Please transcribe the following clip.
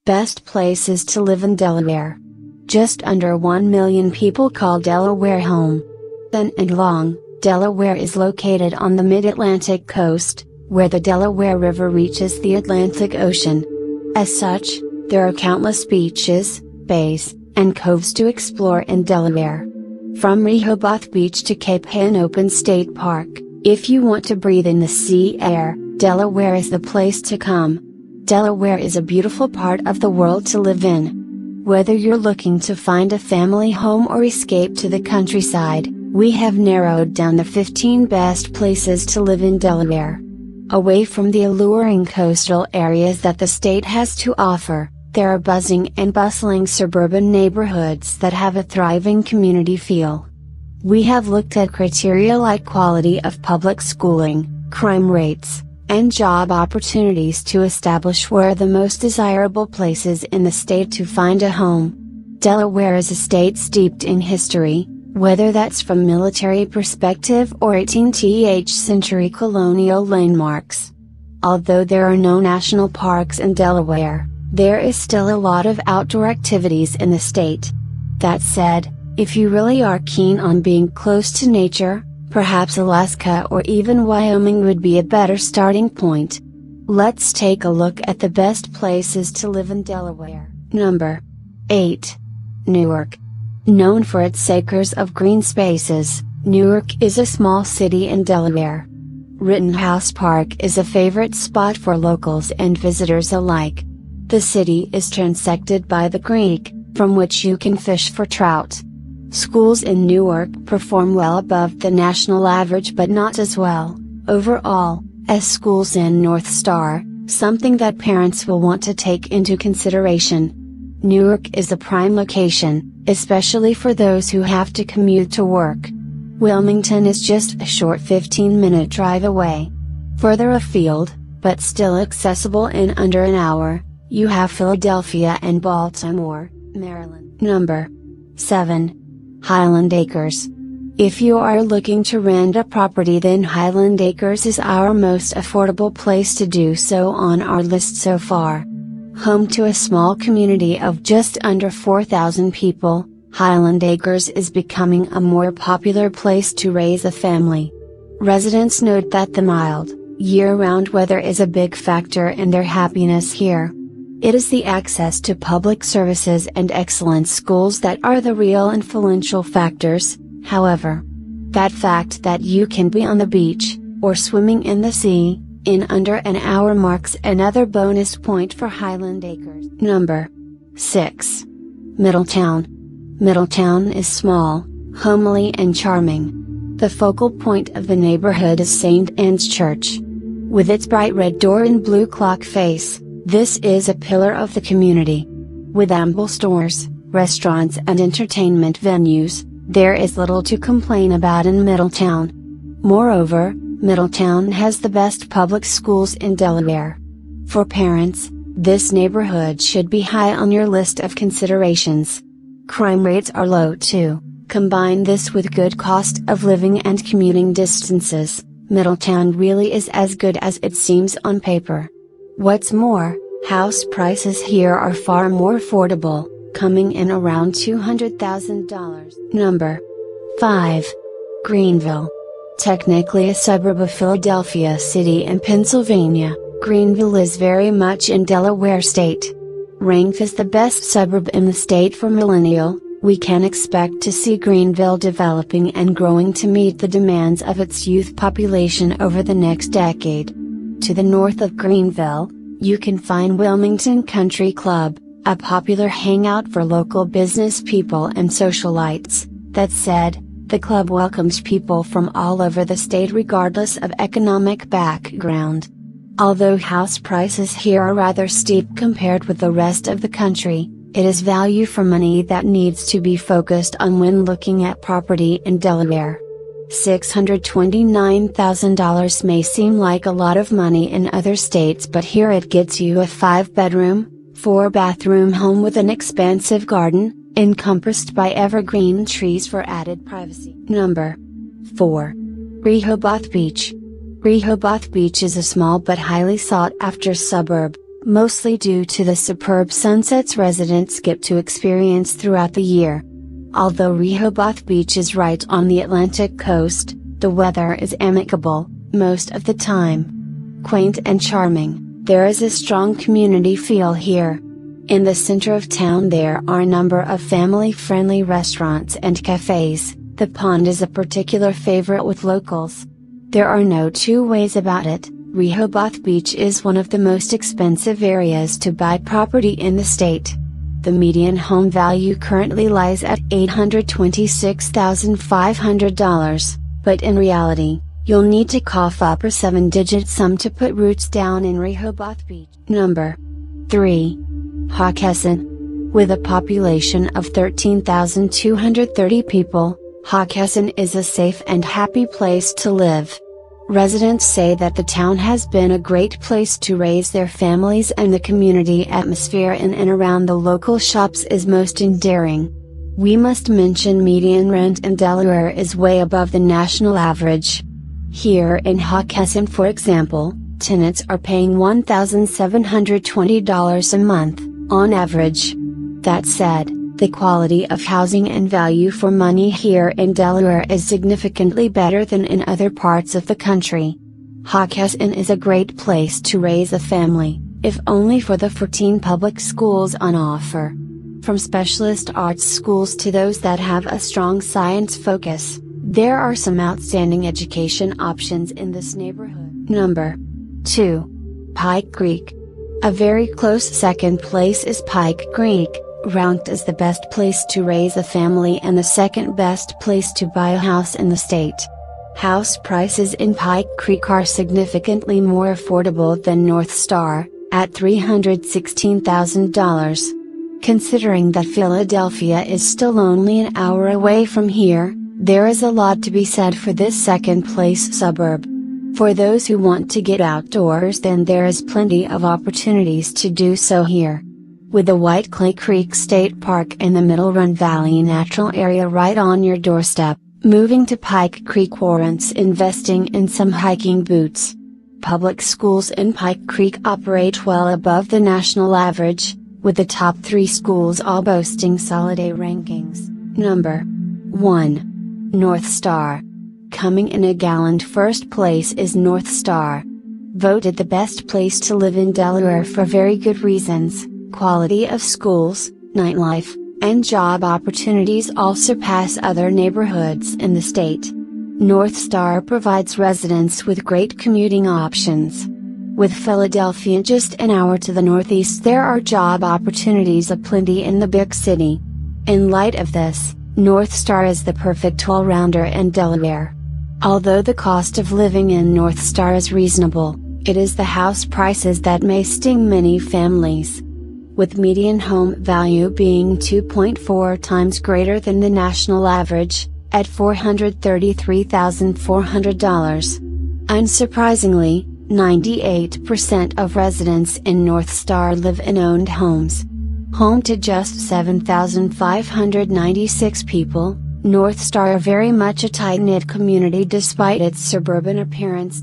Best places to live in Delaware. Just under 1 million people call Delaware home. Thin and long, Delaware is located on the mid-Atlantic coast, where the Delaware River reaches the Atlantic Ocean. As such, there are countless beaches, bays, and coves to explore in Delaware. From Rehoboth Beach to Cape Hen Open State Park, if you want to breathe in the sea air, Delaware is the place to come. Delaware is a beautiful part of the world to live in. Whether you're looking to find a family home or escape to the countryside, we have narrowed down the 15 best places to live in Delaware. Away from the alluring coastal areas that the state has to offer, there are buzzing and bustling suburban neighborhoods that have a thriving community feel. We have looked at criteria like quality of public schooling, crime rates, and job opportunities to establish where are the most desirable places in the state to find a home. Delaware is a state steeped in history, whether that's from military perspective or 18th century colonial landmarks. Although there are no national parks in Delaware, there is still a lot of outdoor activities in the state. That said, if you really are keen on being close to nature, perhaps Alaska or even Wyoming would be a better starting point. Let's take a look at the best places to live in Delaware. Number 8. Newark. Known for its acres of green spaces, Newark is a small city in Delaware. Rittenhouse Park is a favorite spot for locals and visitors alike. The city is transected by the creek, from which you can fish for trout. Schools in Newark perform well above the national average but not as well, overall, as schools in North Star, something that parents will want to take into consideration. Newark is a prime location, especially for those who have to commute to work. Wilmington is just a short 15-minute drive away. Further afield, but still accessible in under an hour, you have Philadelphia and Baltimore, Maryland. Number 7. Highland Acres. If you are looking to rent a property, then Highland Acres is our most affordable place to do so on our list so far. Home to a small community of just under 4,000 people, Highland Acres is becoming a more popular place to raise a family. Residents note that the mild, year-round weather is a big factor in their happiness here. It is the access to public services and excellent schools that are the real influential factors, however. That fact that you can be on the beach, or swimming in the sea, in under an hour marks another bonus point for Highland Acres. Number 6. Middletown. Middletown is small, homely and charming. The focal point of the neighborhood is St. Anne's Church. With its bright red door and blue clock face, this is a pillar of the community. With ample stores, restaurants and entertainment venues, there is little to complain about in Middletown. Moreover, Middletown has the best public schools in Delaware. For parents, this neighborhood should be high on your list of considerations. Crime rates are low too. Combine this with good cost of living and commuting distances, Middletown really is as good as it seems on paper. What's more, house prices here are far more affordable, coming in around $200,000. Number 5. Greenville. Technically a suburb of Philadelphia City in Pennsylvania, Greenville is very much in Delaware State. Ranked as the best suburb in the state for millennial, we can expect to see Greenville developing and growing to meet the demands of its youth population over the next decade. To the north of Greenville, you can find Wilmington Country Club, a popular hangout for local business people and socialites. That said, the club welcomes people from all over the state regardless of economic background. Although house prices here are rather steep compared with the rest of the country, it is value for money that needs to be focused on when looking at property in Delaware. $629,000 may seem like a lot of money in other states, but here it gets you a 5-bedroom, 4-bathroom home with an expansive garden, encompassed by evergreen trees for added privacy. Number 4. Rehoboth Beach. Rehoboth Beach is a small but highly sought after suburb, mostly due to the superb sunsets residents get to experience throughout the year. Although Rehoboth Beach is right on the Atlantic coast, the weather is amicable most of the time. Quaint and charming, there is a strong community feel here. In the center of town there are a number of family-friendly restaurants and cafes. The pond is a particular favorite with locals. There are no two ways about it, Rehoboth Beach is one of the most expensive areas to buy property in the state. The median home value currently lies at $826,500, but in reality, you'll need to cough up a 7-digit sum to put roots down in Rehoboth Beach. Number 3. Hockessin. With a population of 13,230 people, Hockessin is a safe and happy place to live. Residents say that the town has been a great place to raise their families and the community atmosphere in and around the local shops is most endearing. We must mention median rent in Delaware is way above the national average. Here in Hockessin, for example, tenants are paying $1,720 a month, on average. That said, the quality of housing and value for money here in Delaware is significantly better than in other parts of the country. Hockessin is a great place to raise a family, if only for the 14 public schools on offer. From specialist arts schools to those that have a strong science focus, there are some outstanding education options in this neighborhood. Number 2. Pike Creek. A very close second place is Pike Creek, ranked as the best place to raise a family and the second best place to buy a house in the state. House prices in Pike Creek are significantly more affordable than North Star, at $316,000. Considering that Philadelphia is still only an hour away from here, there is a lot to be said for this second place suburb. For those who want to get outdoors, then there is plenty of opportunities to do so here. With the White Clay Creek State Park and the Middle Run Valley Natural Area right on your doorstep, moving to Pike Creek warrants investing in some hiking boots. Public schools in Pike Creek operate well above the national average, with the top 3 schools all boasting solid A rankings. Number 1. North Star. Coming in a gallant first place is North Star. Voted the best place to live in Delaware for very good reasons. Quality of schools, nightlife, and job opportunities all surpass other neighborhoods in the state. North Star provides residents with great commuting options. With Philadelphia just an hour to the northeast, there are job opportunities aplenty in the big city. In light of this, North Star is the perfect all-rounder in Delaware. Although the cost of living in North Star is reasonable, it is the house prices that may sting many families. With median home value being 2.4 times greater than the national average, at $433,400. Unsurprisingly, 98% of residents in North Star live in owned homes. Home to just 7,596 people, North Star are very much a tight-knit community despite its suburban appearance.